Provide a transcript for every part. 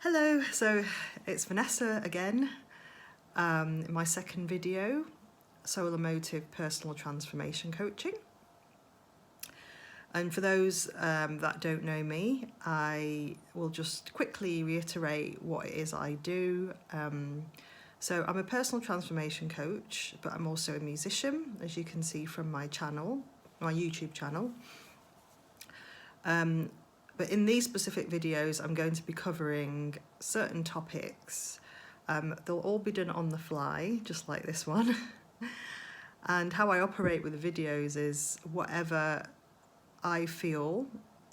Hello, so it's Vanessa again, in my second video, Solar Motive Personal Transformation Coaching. And for those that don't know me, I will just quickly reiterate what it is I do. So I'm a personal transformation coach, but I'm also a musician, as you can see from my channel, my YouTube channel. But in these specific videos, I'm going to be covering certain topics. They'll all be done on the fly, just like this one. And how I operate with the videos is whatever I feel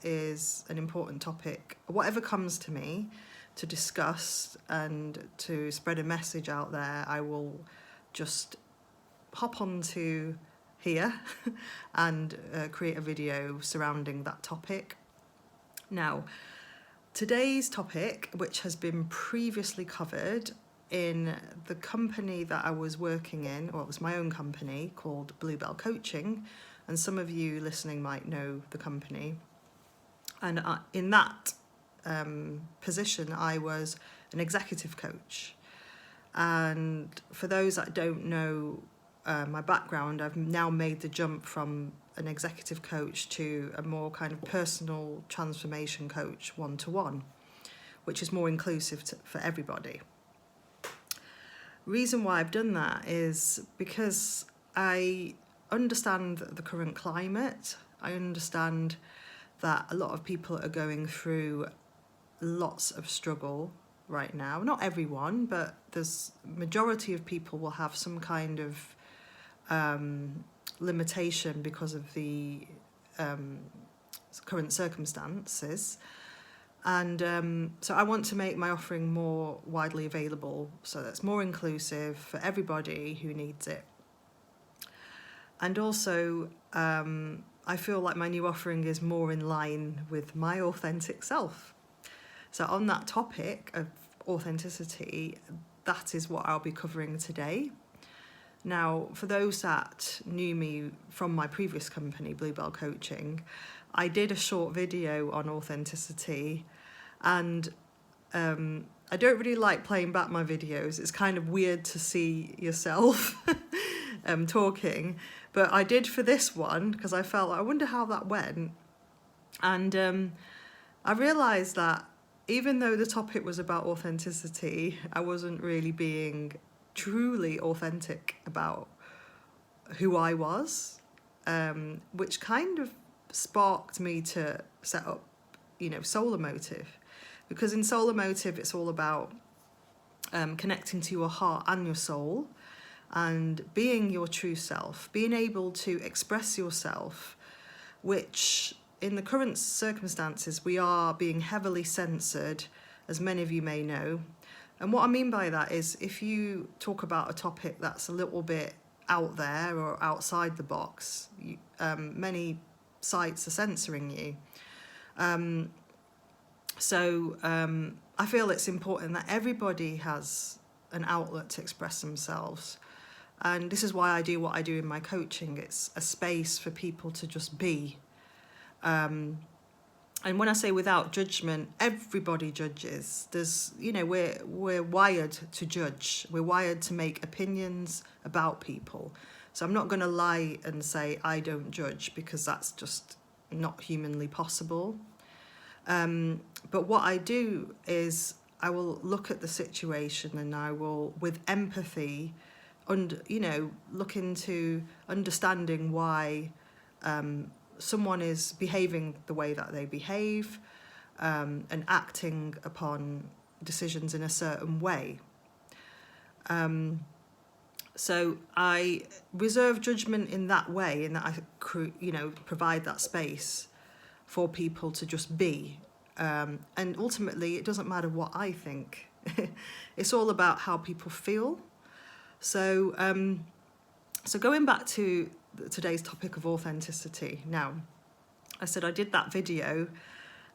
is an important topic, whatever comes to me to discuss and to spread a message out there, I will just hop onto here and create a video surrounding that topic. Now, today's topic, which has been previously covered in the company that I was working in, or it was my own company called Bluebell Coaching, and some of you listening might know the company. And in that position, I was an executive coach. And for those that don't know my background, I've now made the jump from an executive coach to a more kind of personal transformation coach, one-to-one, which is more inclusive for everybody. Reason why I've done that is because I understand the current climate. I understand that a lot of people are going through lots of struggle right now. Not everyone, but there's majority of people will have some kind of limitation because of the current circumstances. And so I want to make my offering more widely available so that's more inclusive for everybody who needs it. And also, I feel like my new offering is more in line with my authentic self. So on that topic of authenticity, that is what I'll be covering today. Now, for those that knew me from my previous company, Bluebell Coaching, I did a short video on authenticity, and I don't really like playing back my videos. It's kind of weird to see yourself talking, but I did for this one because I felt, I wonder how that went. And I realised that even though the topic was about authenticity, I wasn't really being truly authentic about who I was, which kind of sparked me to set up, Solar Motive. Because in Solar Motive, it's all about connecting to your heart and your soul and being your true self, being able to express yourself, which in the current circumstances, we are being heavily censored, as many of you may know. And what I mean by that is if you talk about a topic that's a little bit out there or outside the box, many sites are censoring you. So I feel it's important that everybody has an outlet to express themselves. And this is why I do what I do in my coaching. It's a space for people to just be. And when I say without judgment, everybody judges. We're wired to judge. We're wired to make opinions about people. So I'm not going to lie and say I don't judge, because that's just not humanly possible. But what I do is I will look at the situation and I will, with empathy, look into understanding why someone is behaving the way that they behave, and acting upon decisions in a certain way. So I reserve judgment in that way, in that I provide that space for people to just be. And ultimately, it doesn't matter what I think. It's all about how people feel. So going back to today's topic of authenticity. Now, I said I did that video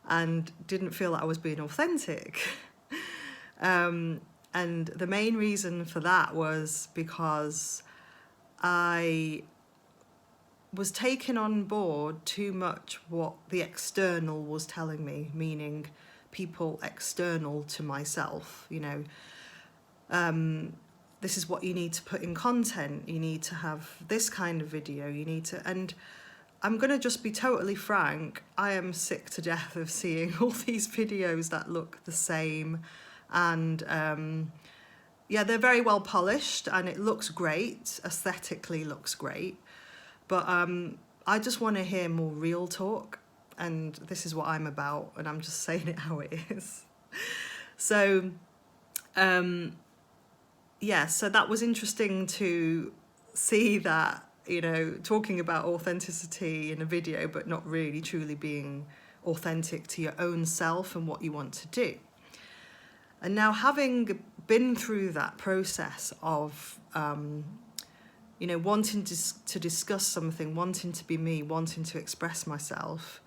and didn't feel that I was being authentic. And the main reason for that was because I was taking on board too much what the external was telling me, meaning people external to myself, you know. This is what you need to put in content, you need to have this kind of video, you need to, and I'm going to just be totally frank, I am sick to death of seeing all these videos that look the same, and yeah, they're very well polished and it looks great, aesthetically looks great, but I just want to hear more real talk, and this is what I'm about, and I'm just saying it how it is. So yeah, so that was interesting to see that, you know, talking about authenticity in a video, but not really truly being authentic to your own self and what you want to do. And now, having been through that process of, you know, wanting to discuss something, wanting to be me, wanting to express myself,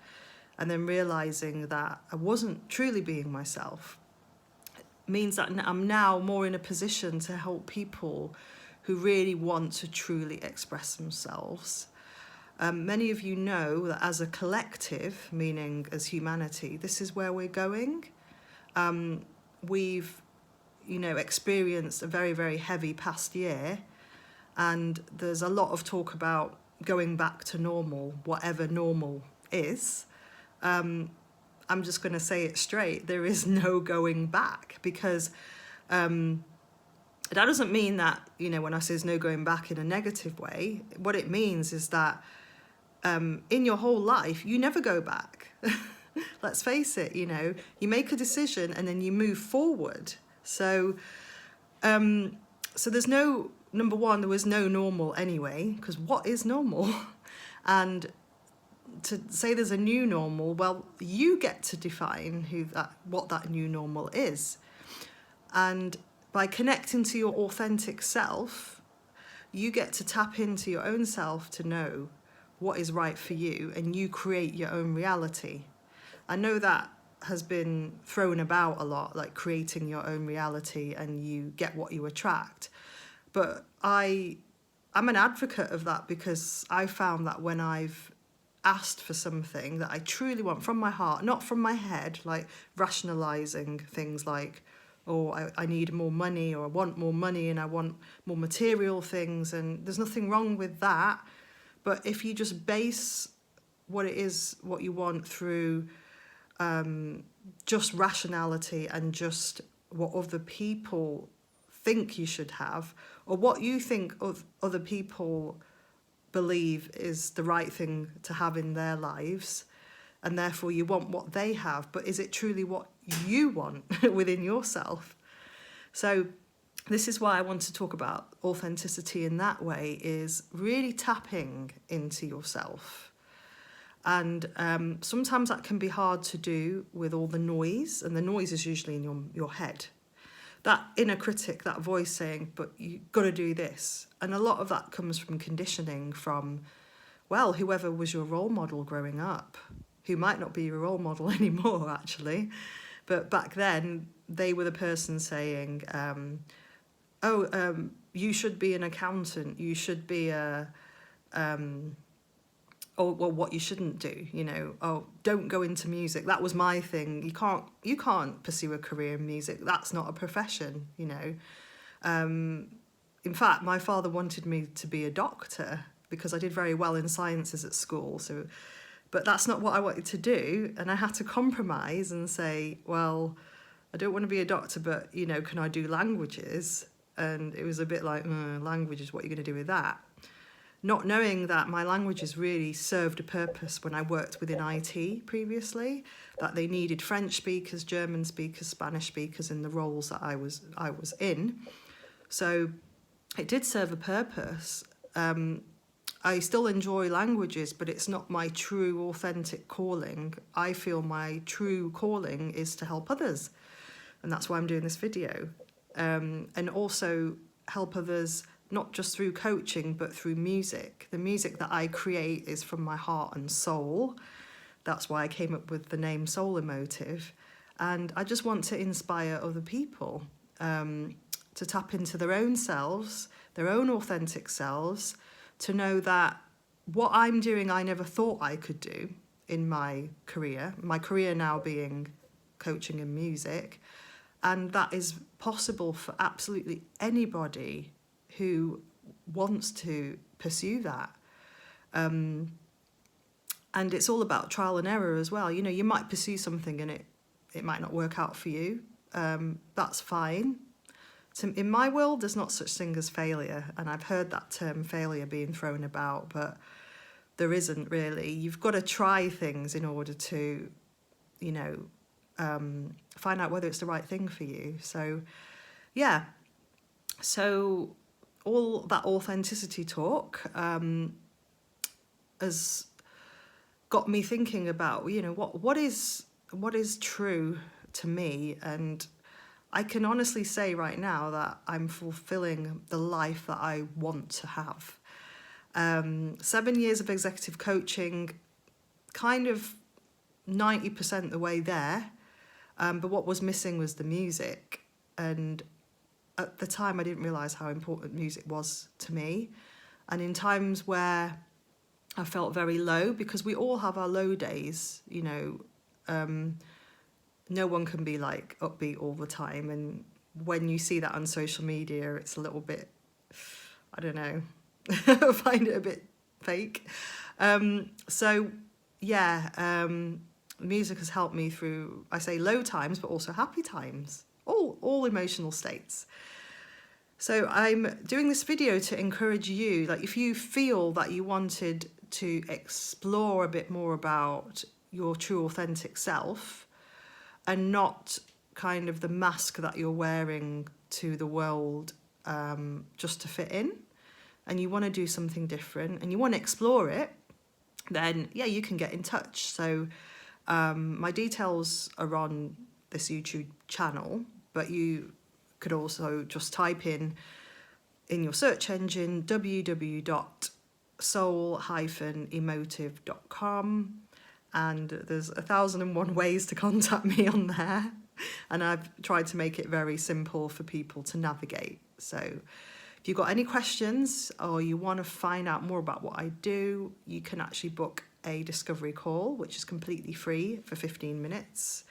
and then realizing that I wasn't truly being myself, means that I'm now more in a position to help people who really want to truly express themselves. Many of you know that as a collective, meaning as humanity, this is where we're going. We've, you know, experienced a very, very heavy past year, and there's a lot of talk about going back to normal, whatever normal is. I'm just going to say it straight, there is no going back, because that doesn't mean that, you know, when I say there's no going back in a negative way, what it means is that in your whole life, you never go back. Let's face it, you know, you make a decision and then you move forward. So, so there's no, number one, there was no normal anyway, because what is normal? And to say there's a new normal, well, you get to define what that new normal is. And by connecting to your authentic self, you get to tap into your own self to know what is right for you, and you create your own reality. I know that has been thrown about a lot, like creating your own reality and you get what you attract. But I'm an advocate of that, because I found that when I've asked for something that I truly want from my heart, not from my head, like rationalizing things like, oh, I need more money, or I want more money and I want more material things, and there's nothing wrong with that. But if you just base what it is, what you want through just rationality and just what other people think you should have, or what you think of other people believe is the right thing to have in their lives, and therefore you want what they have, but is it truly what you want within yourself? So this is why I want to talk about authenticity in that way, is really tapping into yourself. And sometimes that can be hard to do with all the noise, and the noise is usually in your head. That inner critic, that voice saying, but you got to do this. And a lot of that comes from conditioning from, well, whoever was your role model growing up, who might not be your role model anymore, actually. But back then, they were the person saying, you should be an accountant, you should be a... or well, what you shouldn't do, you know, oh, don't go into music. That was my thing. You can't pursue a career in music. That's not a profession, you know. In fact, my father wanted me to be a doctor because I did very well in sciences at school. So, but that's not what I wanted to do. And I had to compromise and say, well, I don't want to be a doctor, but, you know, can I do languages? And it was a bit like, languages, what are you going to do with that? Not knowing that my languages really served a purpose when I worked within IT previously, that they needed French speakers, German speakers, Spanish speakers in the roles that I was in. So it did serve a purpose. I still enjoy languages, but it's not my true authentic calling. I feel my true calling is to help others. And that's why I'm doing this video. And also help others not just through coaching, but through music. The music that I create is from my heart and soul. That's why I came up with the name Soul Emotive. And I just want to inspire other people to tap into their own selves, their own authentic selves, to know that what I'm doing, I never thought I could do in my career now being coaching in music. And that is possible for absolutely anybody who wants to pursue that. And it's all about trial and error as well. You know, you might pursue something and it might not work out for you. That's fine. In my world, there's not such thing as failure. And I've heard that term failure being thrown about, but there isn't really. You've got to try things in order to, you know, find out whether it's the right thing for you. So, yeah. So all that authenticity talk has got me thinking about, you know, what is true to me. And I can honestly say right now that I'm fulfilling the life that I want to have. 7 years of executive coaching, kind of 90% the way there. But what was missing was the music. And at the time, I didn't realise how important music was to me. And in times where I felt very low, because we all have our low days, you know, no one can be like upbeat all the time. And when you see that on social media, it's a little bit, I don't know, I find it a bit fake. So, yeah, music has helped me through, I say low times, but also happy times, all emotional states. So I'm doing this video to encourage you, like if you feel that you wanted to explore a bit more about your true authentic self and not kind of the mask that you're wearing to the world just to fit in, and you want to do something different and you want to explore it, then yeah, you can get in touch. So my details are on this YouTube channel, but you could also just type in your search engine www.soul-emotive.com, and there's 1,001 ways to contact me on there, and I've tried to make it very simple for people to navigate. So if you've got any questions or you want to find out more about what I do, you can actually book a discovery call, which is completely free for 15 minutes.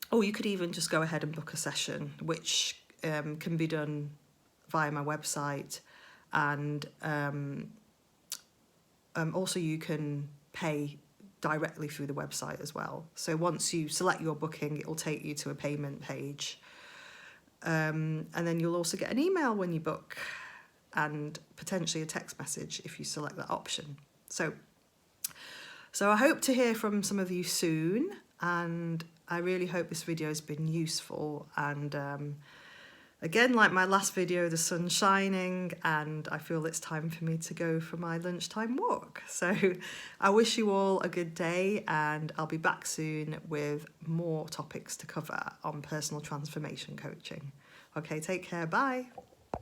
Or you could even just go ahead and book a session, which can be done via my website. And also you can pay directly through the website as well. So once you select your booking, it will take you to a payment page. And then you'll also get an email when you book, and potentially a text message if you select that option. So I hope to hear from some of you soon, and I really hope this video has been useful. And again, like my last video, the sun's shining and I feel it's time for me to go for my lunchtime walk. So I wish you all a good day, and I'll be back soon with more topics to cover on personal transformation coaching. Okay, take care, bye.